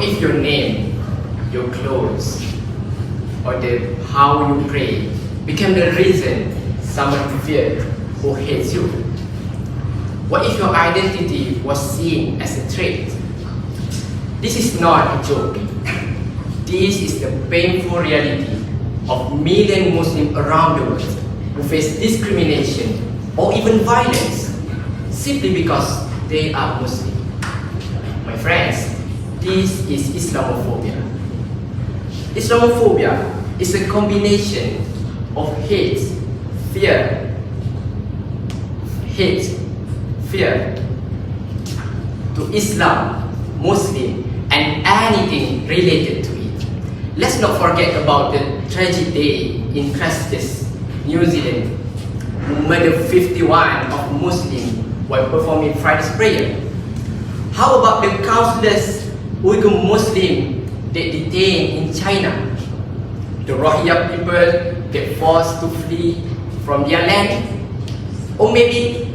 What if your name, your clothes, or how you pray became the reason someone feared or hates you? What if your identity was seen as a trait? This is not a joke. This is the painful reality of millions of Muslims around the world who face discrimination or even violence simply because they are Muslim. My friends, this is Islamophobia. Islamophobia is a combination of hate, fear to Islam, Muslim, and anything related to it. Let's not forget about the tragic day in Christchurch, New Zealand, who murdered 51 of Muslims while performing Friday's prayer. How about the countless Uyghur Muslims they detained in China? The Rohingya people get forced to flee from their land? Or maybe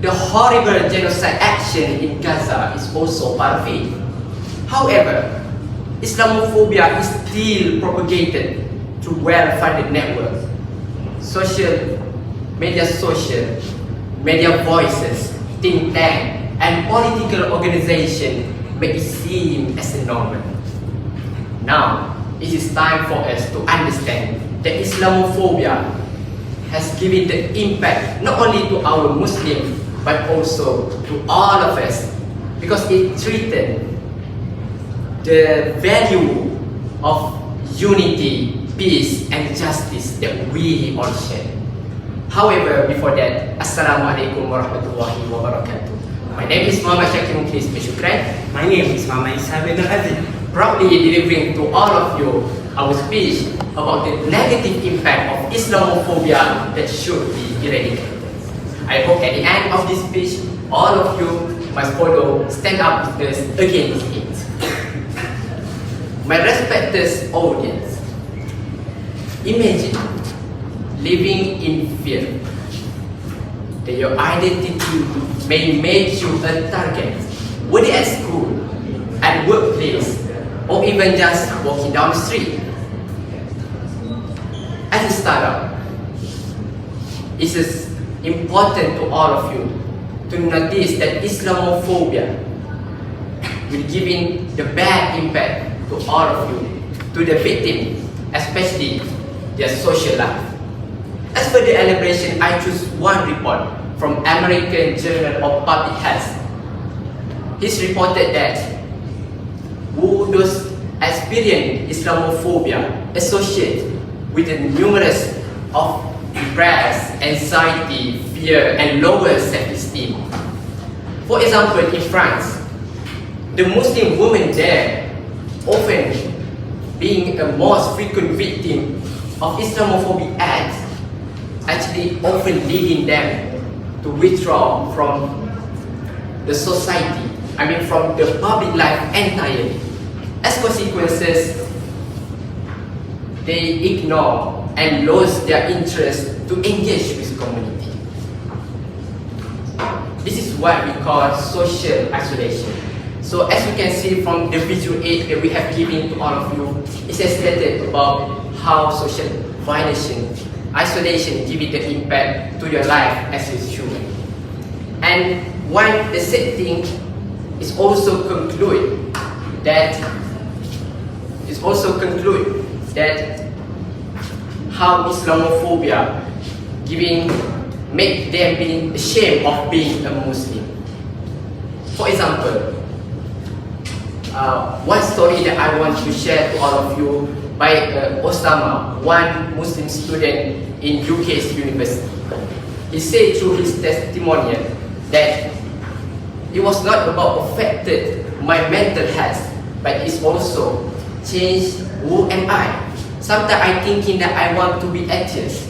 the horrible genocide action in Gaza is also part of it. However, Islamophobia is still propagated through well-funded networks, social media voices, think tanks, and political organizations make it seem as a normal. Now, it is time for us to understand that Islamophobia has given the impact not only to our Muslims but also to all of us, because it threatened the value of unity, peace, and justice that we all share. However, before that, Assalamualaikum warahmatullahi wabarakatuh. My name is SHAKIR SHUKRAN. My name is AZIB. Proudly delivering to all of you our speech about the negative impact of Islamophobia that should be eradicated. I hope at the end of this speech, all of you must follow, stand up with us against it. My respected audience, imagine living in fear that your identity may make you a target, whether at school, at workplace, or even just walking down the street. As a startup, it is important to all of you to notice that Islamophobia will give the bad impact to all of you, to the victim, especially their social life. As per the elaboration, I choose one report from American Journal of Public Health. He's reported that those experiencing Islamophobia associate with the numerous of depression, anxiety, fear, and lower self-esteem. For example, in France, the Muslim women there often being a most frequent victim of Islamophobic acts, actually often leading them to withdraw from the society, from the public life entirely. As consequences, they ignore and lose their interest to engage with community. This is what we call social isolation. So as you can see from the visual aid that we have given to all of you, it has stated about how social isolation gives the impact to your life as a human. And one the sad thing is also conclude that how Islamophobia make them being ashamed of being a Muslim. For example, one story that I want to share to all of you by Osama, one Muslim student in UK's university. He said through his testimonial that it was not about affected my mental health, but it's also changed who am I. Sometimes I thinking that I want to be atheist,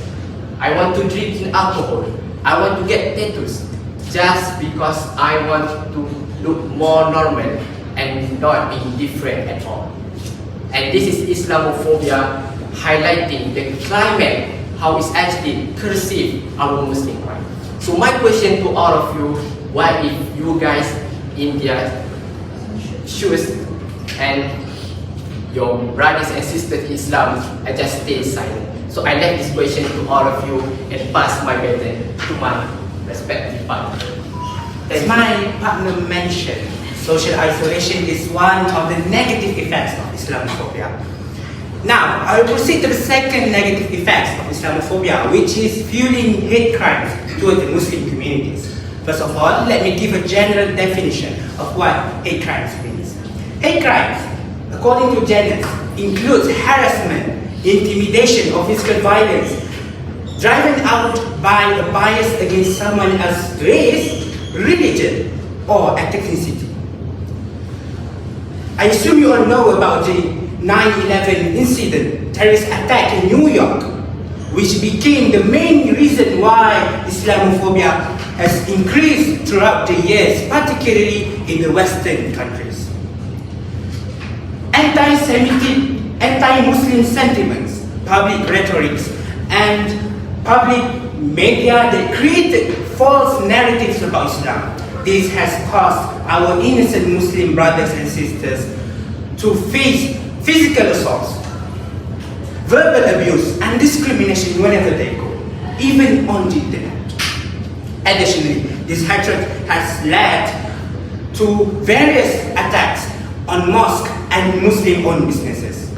I want to drink alcohol, I want to get tattoos, just because I want to look more normal and not being different at all. And this is Islamophobia highlighting the climate, how it's actually perceived our Muslim right. So my question to all of you, what if you guys in their shoes and your brothers and sisters in Islam are just stay silent. So I left this question to all of you and pass my baton to my respective partner. As my partner mentioned, social isolation is one of the negative effects of Islamophobia. Now, I will proceed to the second negative effects of Islamophobia, which is fueling hate crimes toward the Muslim communities. First of all, let me give a general definition of what hate crimes means. Hate crimes, according to Janet, includes harassment, intimidation or physical violence, driven out by a bias against someone else's race, religion, or ethnicity. I assume you all know about the 9/11 incident, terrorist attack in New York, which became the main reason why Islamophobia has increased throughout the years, particularly in the Western countries. Anti-Semitic, anti-Muslim sentiments, public rhetorics, and public media that created false narratives about Islam. This has caused our innocent Muslim brothers and sisters to face physical assaults, verbal abuse, and discrimination wherever they go, even on the internet. Additionally, this hatred has led to various attacks on mosques and Muslim-owned businesses.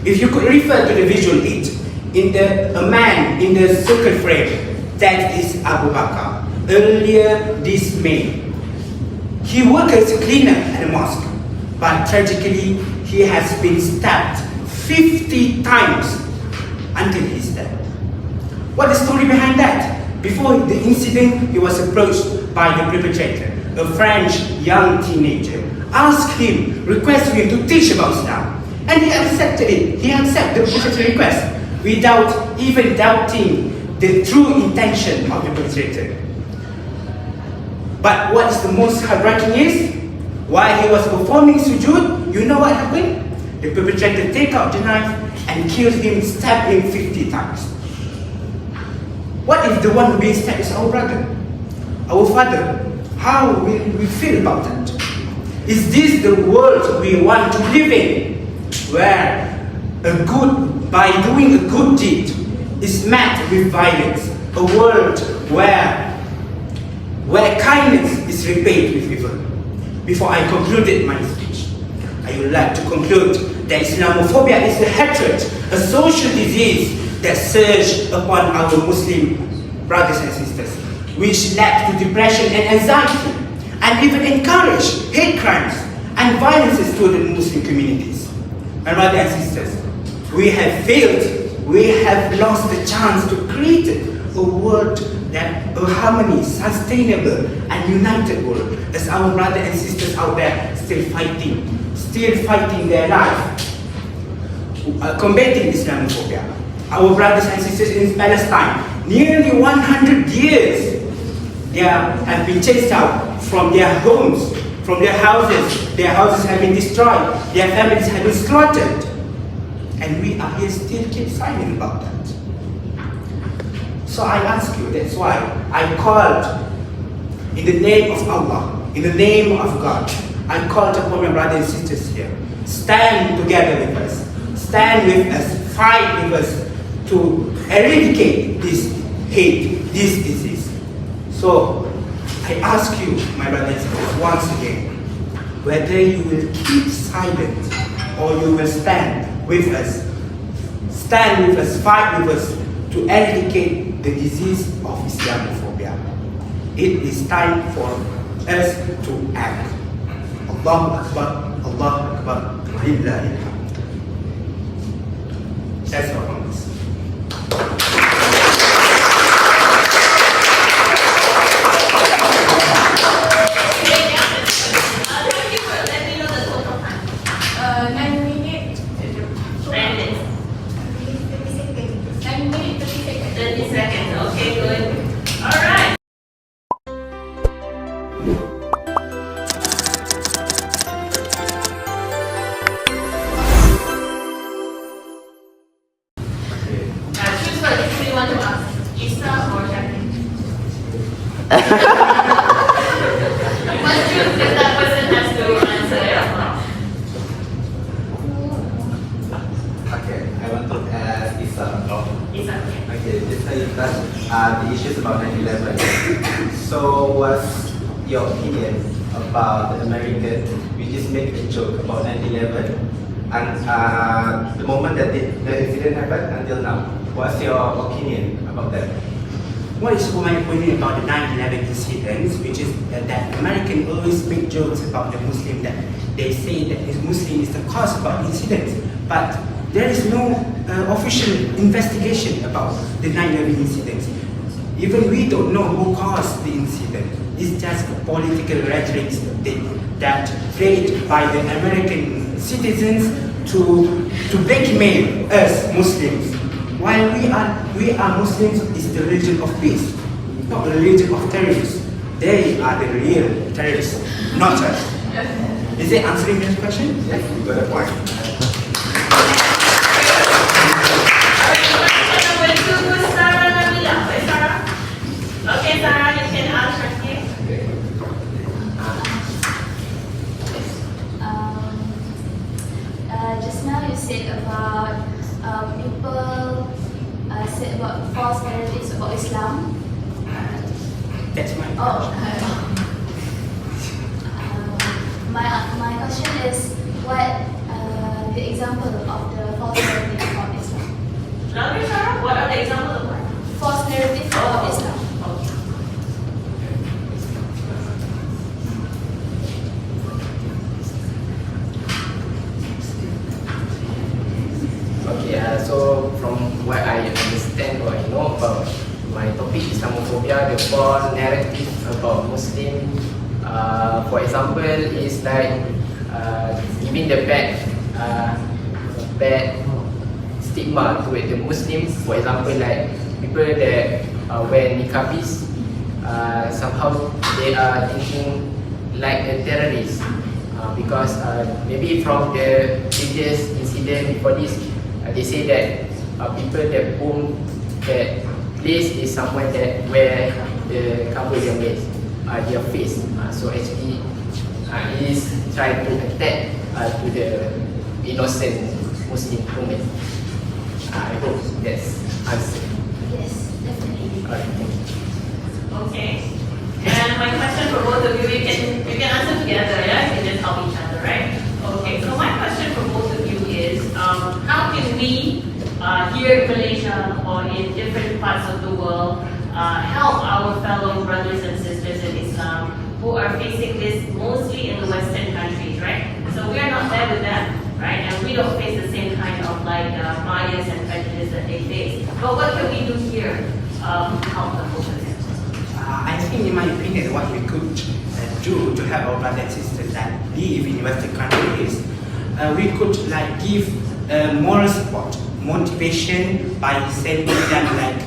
If you could refer to the visual aid, a man in the circle frame, that is Abu Bakr. Earlier this May, he worked as a cleaner at a mosque, but tragically, he has been stabbed 50 times until he's dead. What is the story behind that? Before the incident, he was approached by the perpetrator, a French young teenager, asked him, requested him to teach about Islam, and he accepted it. He accepted the perpetrator's request without even doubting the true intention of the perpetrator. But what is the most heartbreaking is, while he was performing sujood, you know what happened? The perpetrator take out the knife and killed him, stabbed him 50 times. What if the one who being stabbed is our brother, our father? How will we feel about that? Is this the world we want to live in, where by doing a good deed is met with violence? A world where kindness is repaid with evil. Before I concluded my speech, I would like to conclude that Islamophobia is a hatred, a social disease that surged upon our Muslim brothers and sisters, which led to depression and anxiety, and even encouraged hate crimes and violences toward the Muslim communities. My brothers and sisters, we have failed. We have lost the chance to create a world that a harmony, sustainable and united world, as our brothers and sisters out there still fighting their life, combating Islamophobia. Our brothers and sisters in Palestine, nearly 100 years, they have been chased out from their homes, from their houses. Their houses have been destroyed. Their families have been slaughtered. And we are here still keep silent about that. So I ask you, that's why I called in the name of Allah, in the name of God. I called upon my brothers and sisters here. Stand together with us. Stand with us. Fight with us to eradicate this hate, this disease. So I ask you, my brothers and sisters, once again, whether you will keep silent or you will stand with us. Stand with us, fight with us to eradicate the disease of Islamophobia. It is time for us to act. Allahu Akbar, Allahu Akbar, Lillahi alhamd. That's all from us. It's okay. Okay, just now you touched the issues about 9/11. So, what's your opinion about the American? We just make a joke about 9/11, and the moment that the incident happened until now. What's your opinion about that? What is my opinion about the 9/11 incidents, which is that Americans always make jokes about the Muslim, that they say that the Muslim is the cause about incidents, but there is no official investigation about the 9/11 incidents. Even we don't know who caused the incident. It's just political rhetoric that played by the American citizens to blackmail us Muslims. While we are Muslims, is the religion of peace, not the religion of terrorists. They are the real terrorists, not us. Is it answering this question? Yes, you got a point. Okay, Sarah, you can ask Shakir. Just now you said about people said about false narratives about Islam. That's my My question is what the example of the false narrative about Islam? Okay, Sarah, what are the examples of what? False narrative about Islam. Okay, so from what I understand or I know about my topic Islamophobia, the false narrative about Muslim, for example, is like giving the bad stigma to the Muslims. For example, like people that wear niqabis, somehow they are thinking like a terrorist because maybe from the previous incident before this, they say that people that boom that place is someone that wear the cover their face, their face. So actually, it is trying to attack to the innocent Muslim women. I hope that's answer. Yes, definitely. Thank you. Okay. And my question for both of you, you can answer together, yeah? You can just help each other, right? Okay, so my question for both of you is, how can we, here in Malaysia or in different parts of the world, help our fellow brothers and sisters in Islam who are facing this mostly in the Western countries, right? So we are not there with them, right? And we don't face the same kind of like bias and prejudice that they face. But what can we do here to help them over there? I think, in my opinion, what we could do to help our brothers and sisters that live in Western countries, we could like give moral support, motivation by sending them like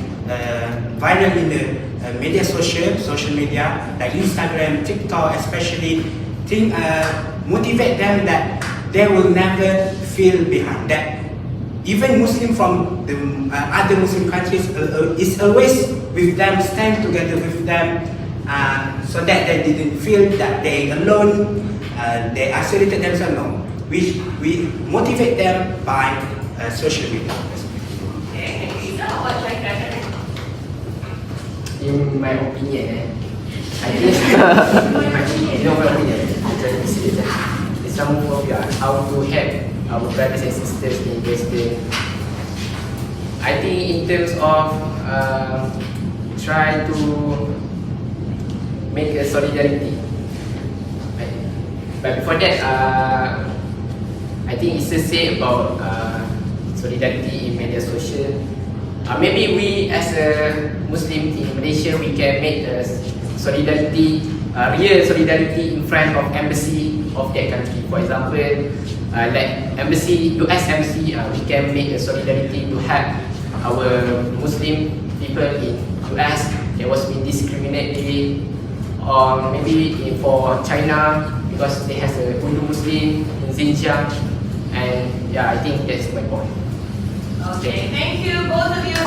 viral in the social media like Instagram, TikTok, especially. Motivate them that they will never feel behind. That even Muslim from the other Muslim countries is always with them, stand together with them, so that they didn't feel that they alone, they isolated themselves. No, we motivate them by social media. Okay, Lisa, what like that? In my opinion, I think in my opinion, Islamophobia, how to help our brothers and sisters in Western. I think in terms of try to make a solidarity. But before that, I think it's to say about solidarity in media social. Maybe we as a Muslim in Malaysia, we can make a solidarity, real solidarity in front of embassy of that country. For example, like embassy, US embassy, we can make a solidarity to help our Muslim people in US that was being discriminated, or maybe for China because they have a Hindu Muslim in Xinjiang, and yeah, I think that's my point. Okay, thank you both of you.